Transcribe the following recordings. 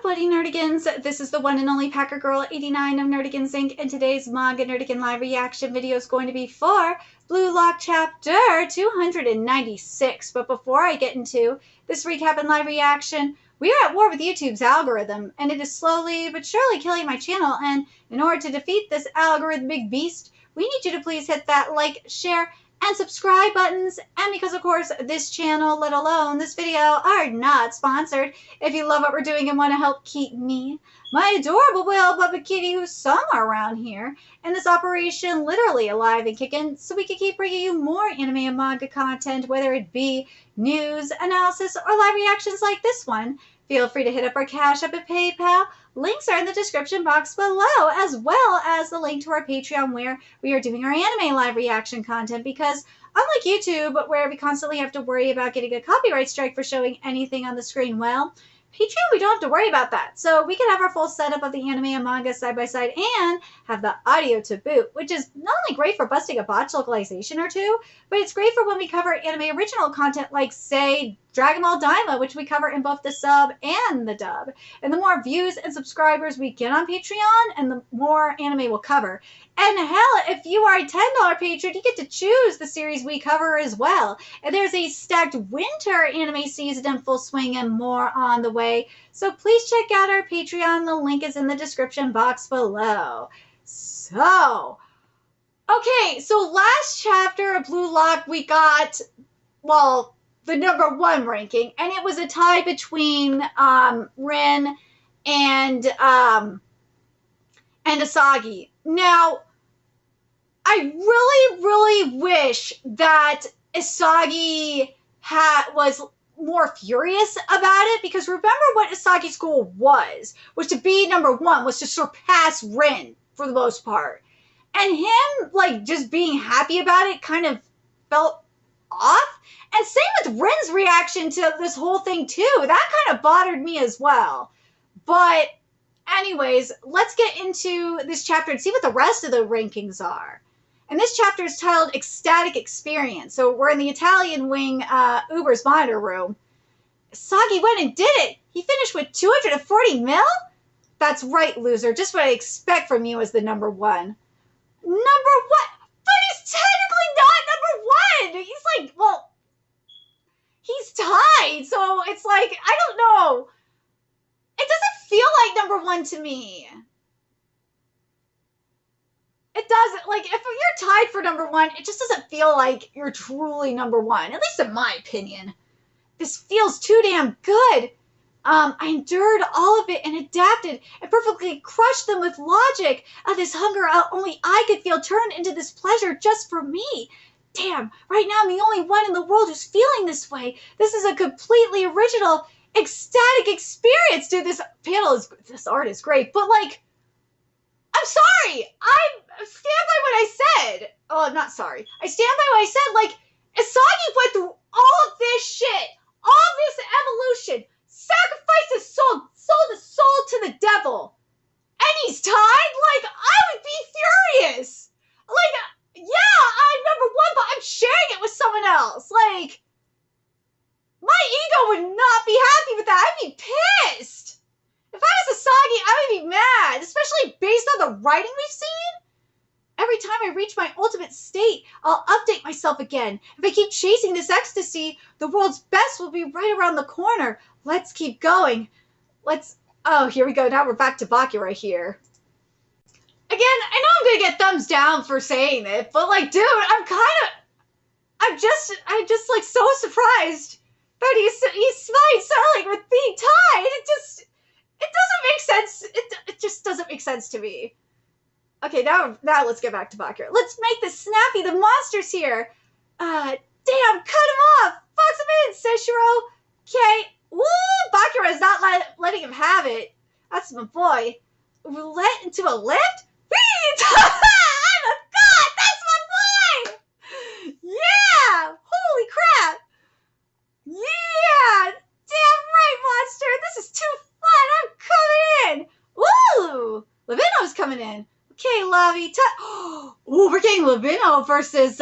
Bloody Nerdigans? This is the one and only Packer Girl 89 of Nerdigans Inc. And today's Manga Nerdigan live reaction video is going to be for Blue Lock Chapter 296. But before I get into this recap and live reaction, we are at war with YouTube's algorithm, and it is slowly but surely killing my channel. And in order to defeat this algorithmic beast, we need you to please hit that like, share, and subscribe buttons. And because of course this channel, let alone this video, are not sponsored, if you love what we're doing and want to help keep me, my adorable whale puppet kitty, who's somewhere around here, and this operation literally alive and kicking, so we can keep bringing you more anime and manga content, whether it be news, analysis, or live reactions like this one, feel free to hit up our Cash App and PayPal. Links are in the description box below, as well as the link to our Patreon, where we are doing our anime live reaction content, because unlike YouTube, where we constantly have to worry about getting a copyright strike for showing anything on the screen, well, Patreon, we don't have to worry about that. So we can have our full setup of the anime and manga side by side and have the audio to boot, which is not only great for busting a botch localization or two, but it's great for when we cover anime original content like, say, Dragon Ball Daima, which we cover in both the sub and the dub. And the more views and subscribers we get on Patreon, and the more anime we'll cover. And hell, if you are a $10 patron, you get to choose the series we cover as well. And there's a stacked winter anime season in full swing and more on the way. So please check out our Patreon. The link is in the description box below. So, okay, so last chapter of Blue Lock, we got, well, the #1 ranking, and it was a tie between Rin and Asagi. Now, I really wish that Asagi was more furious about it, because remember what Asagi's goal was to be #1, was to surpass Rin for the most part. And him, like, just being happy about it kind of felt off. And same with Rin's reaction to this whole thing too. That kind of bothered me as well. But anyways, let's get into this chapter and see what the rest of the rankings are. And this chapter is titled Ecstatic Experience. So we're in the Italian wing, Uber's monitor room. Sagi went and did it. He finished with 240 mil? That's right, loser. Just what I expect from you as the #1. #1? But he's technically not #1. He's like, well, he's tied. So it's like, I don't know. It doesn't feel like #1 to me. It doesn't. Like, if you're tied for #1, it just doesn't feel like you're truly #1. At least in my opinion. This feels too damn good. I endured all of it and adapted and perfectly crushed them with logic. This hunger only I could feel turned into this pleasure just for me. Damn, right now I'm the only one in the world who's feeling this way. This is a completely original, ecstatic experience. Dude, this art is great, but like, I'm sorry. I stand by what I said. Oh, I'm not sorry. I stand by what I said. Like, Asagi went through all of this shit, all this evolution, sacrificed his soul, sold his soul to the devil, and he's tied? Like, I would be furious. Like, yeah, I'm #1, but I'm sharing it with someone else. Like, my ego would not be happy with that. I'd be pissed. If I was Asagi, I would be mad, especially based on the writing we've seen. Every time I reach my ultimate state, I'll update myself again. If I keep chasing this ecstasy, the world's best will be right around the corner. Let's keep going. Oh, here we go. Now we're back to Baki right here. Again, I know I'm gonna get thumbs down for saying it, but like, dude, I'm just like so surprised that he's fine Starling with being tied. It doesn't make sense. It just doesn't make sense to me. Okay, now let's get back to Bakura. Let's make this snappy. The monster's here. Damn, cut him off. Box him in, Seshiro. Okay. Woo! Bakura is not letting him have it. That's my boy. Roulette into a lift? I'm a god! That's my boy! Yeah! Holy crap! Yeah! Damn right, monster! This is too fun! I'm coming in! Woo! Lavino's coming in. Okay, Lavi. Ooh, we're getting Lavino versus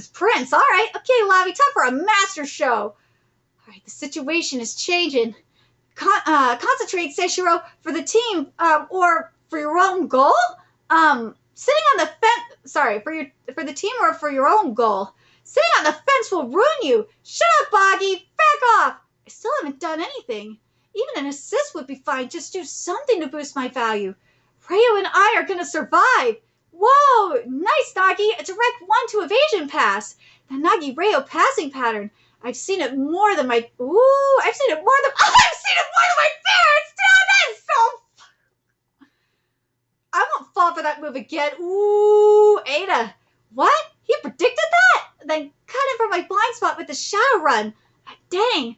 Prince. All right. Okay, Lavi, time for a master show. All right, the situation is changing. Concentrate, Seishiro, for the team, or for your own goal? Sitting on the fence, sorry, for the team or for your own goal. Sitting on the fence will ruin you. Shut up, Boggy. Back off. I still haven't done anything. Even an assist would be fine. Just do something to boost my value. Rayo and I are going to survive. Whoa, nice, Nagi. A direct 1-2 evasion pass. The Nagi-Rayo passing pattern. I've seen it more than my... Ooh, I've seen it more than... I've seen it more than my parents! Damn, that's so... I won't fall for that move again. Ooh, Ada. What? He predicted that? Then cut him from my blind spot with the Shadow Run. Dang.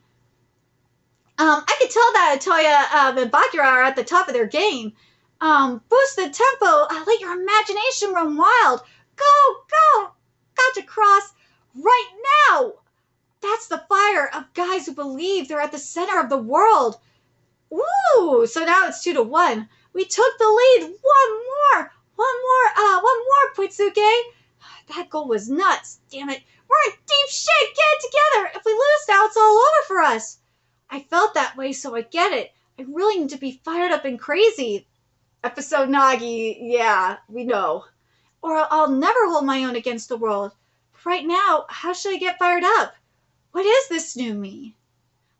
I could tell that Atoya and Bakura are at the top of their game. Boost the tempo. Let your imagination run wild. Go. Gotcha, Cross. Right now. That's the fire of guys who believe they're at the center of the world. Ooh, so now it's 2-1. We took the lead. One more, Puitsuke. That goal was nuts. Damn it. We're in deep shit. Get it together. If we lose now, it's all over for us. I felt that way, so I get it. I really need to be fired up and crazy. Episode Nagi, yeah, we know. Or I'll never hold my own against the world. But right now, how should I get fired up? What is this new me?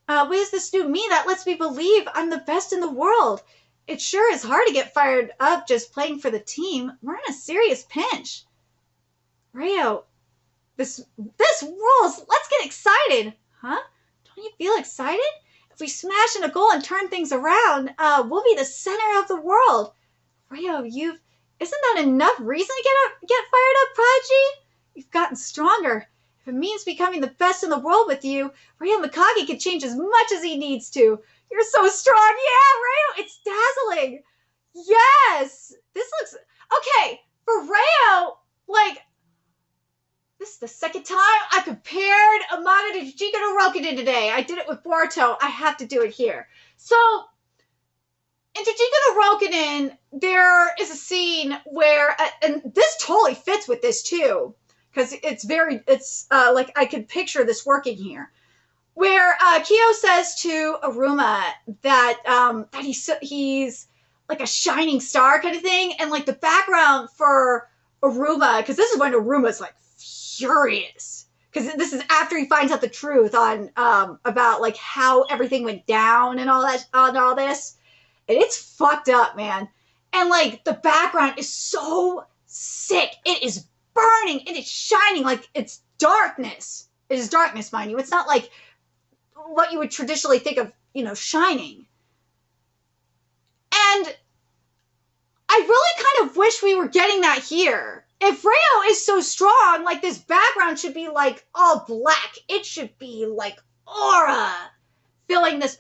What is this new me that lets me believe I'm the best in the world? It sure is hard to get fired up just playing for the team. We're in a serious pinch. Rayo, this rules. Let's get excited. Huh? Don't you feel excited? If we smash in a goal and turn things around, we'll be the center of the world. Rayo, isn't that enough reason to get fired up, Prodigy? You've gotten stronger. If it means becoming the best in the world with you, Rayo Mikage can change as much as he needs to. You're so strong. Yeah, Rayo, it's dazzling. Yes. This looks... Okay, for Rayo, this is the second time I compared a manga to Jujutsu no Rokunin today. I did it with Boruto. I have to do it here. So, in Jujutsu no Rokunin, there is a scene where, and this totally fits with this too, because I could picture this working here, where Kyo says to Aruma that he's like a shining star kind of thing, and like the background for Aruma, because this is when Aruma's like furious, because this is after he finds out the truth on about like how everything went down and all that on all this, and it's fucked up, man. And like the background is so sick. It is burning. It is shining. Like it's darkness. It is darkness, mind you. It's not like what you would traditionally think of, shining. And I really kind of wish we were getting that here. If Rayo is so strong, like this background should be like all black. It should be like aura filling the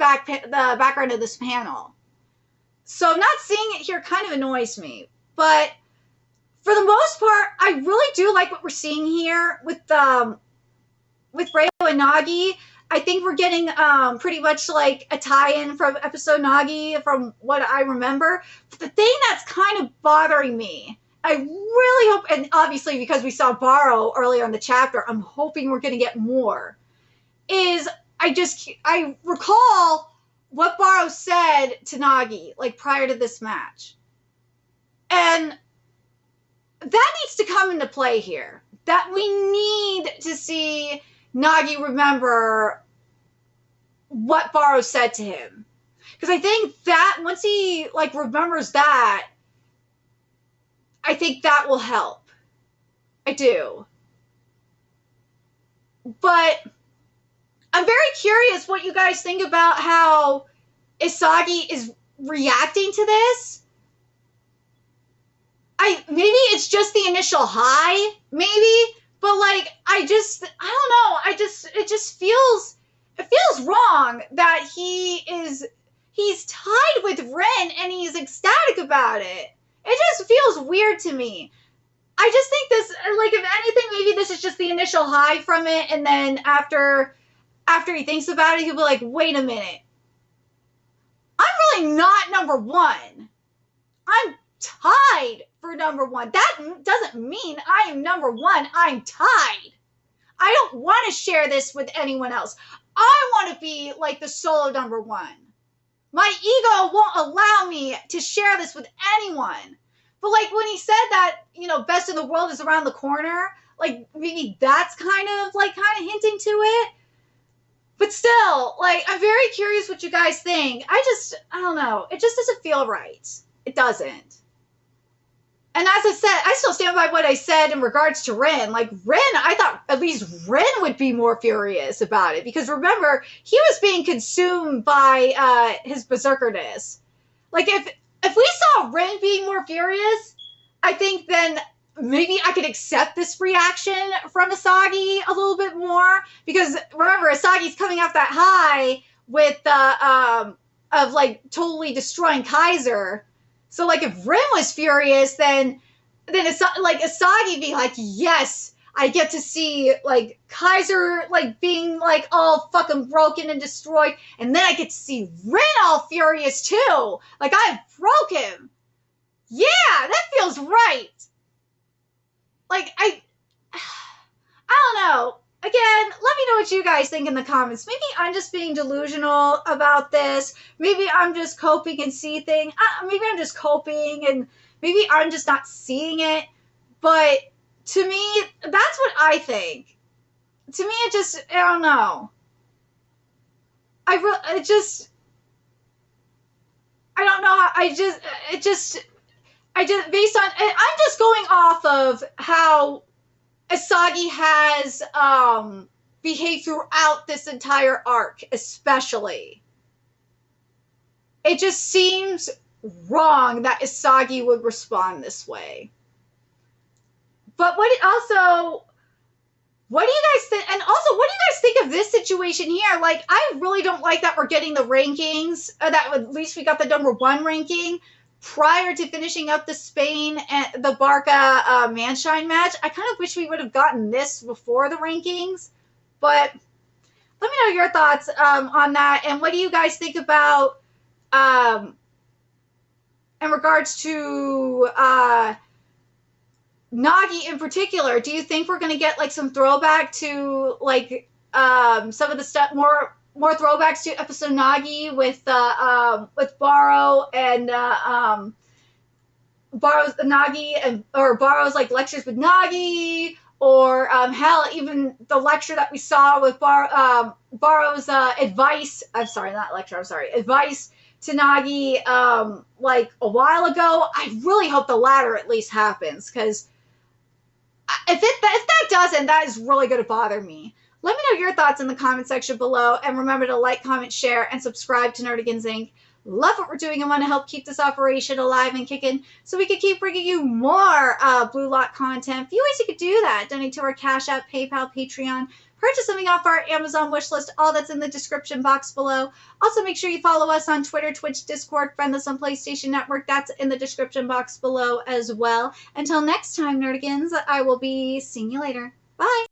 background of this panel. So not seeing it here kind of annoys me. But for the most part, I really do like what we're seeing here with Rayo and Nagi. I think we're getting pretty much like a tie-in from episode Nagi from what I remember. But the thing that's kind of bothering me, I really hope, and obviously because we saw Baro earlier in the chapter, I'm hoping we're going to get more, is I recall what Baro said to Nagi, like prior to this match. And that needs to come into play here. That we need to see Nagi remember what Baro said to him. Because I think that once he like remembers that, I think that will help. I do. But I'm very curious what you guys think about how Isagi is reacting to this. Maybe it's just the initial high, maybe, but like I don't know. It just feels wrong that he's tied with Ren and he's ecstatic about it. It just feels weird to me. I just think this, like, if anything, maybe this is just the initial high from it, and then after he thinks about it, he'll be like, wait a minute. I'm really not number one. I'm tied for number one. That doesn't mean I am number one. I'm tied. I don't want to share this with anyone else. I want to be like the solo number one. My ego won't allow me to share this with anyone. But like when he said that, best in the world is around the corner, like maybe that's kind of hinting to it. But still, like, I'm very curious what you guys think. I don't know. It just doesn't feel right. It doesn't. And as I said, I still stand by what I said in regards to Rin. Like, Rin, I thought at least Rin would be more furious about it. Because remember, he was being consumed by his berserkerness. Like, if we saw Rin being more furious, I think then maybe I could accept this reaction from Asagi a little bit more. Because remember, Asagi's coming off that high with of like totally destroying Kaiser. So like if Rin was furious, then it's like Asagi being like, yes, I get to see like Kaiser like being like all fucking broken and destroyed, and then I get to see Rin all furious too. Like I broke him. Yeah, that feels right. Like I don't know. Again, let me know what you guys think in the comments. Maybe I'm just being delusional about this. Maybe I'm just coping and see things. Maybe I'm just coping and maybe I'm just not seeing it. But to me, that's what I think. To me, it just, I don't know. I don't know how, based on, I'm just going off of how Asagi has behaved throughout this entire arc, especially. It just seems wrong that Asagi would respond this way. But what do you guys think? And also, what do you guys think of this situation here? Like, I really don't like that we're getting the rankings, that at least we got the #1 ranking prior to finishing up the Spain and the Barca Manshine match. I kind of wish we would have gotten this before the rankings, but let me know your thoughts on that. And what do you guys think about in regards to Nagi in particular? Do you think we're going to get like some throwback to like some of the stuff, more throwbacks to episode Nagi with Baro and Baro's Nagi and or Baro's like lectures with Nagi, or hell, even the lecture that we saw with Baro's advice. I'm sorry, not lecture. I'm sorry, advice to Nagi like a while ago. I really hope the latter at least happens, because if that doesn't, that is really going to bother me. Let me know your thoughts in the comment section below, and remember to like, comment, share, and subscribe to Nerdigans Inc. Love what we're doing and want to help keep this operation alive and kicking so we can keep bringing you more Blue Lock content. A few ways you could do that: donate to our Cash App, PayPal, Patreon, purchase something off our Amazon wish list. All that's in the description box below. Also, make sure you follow us on Twitter, Twitch, Discord, friend us on PlayStation Network. That's in the description box below as well. Until next time, Nerdigans, I will be seeing you later. Bye!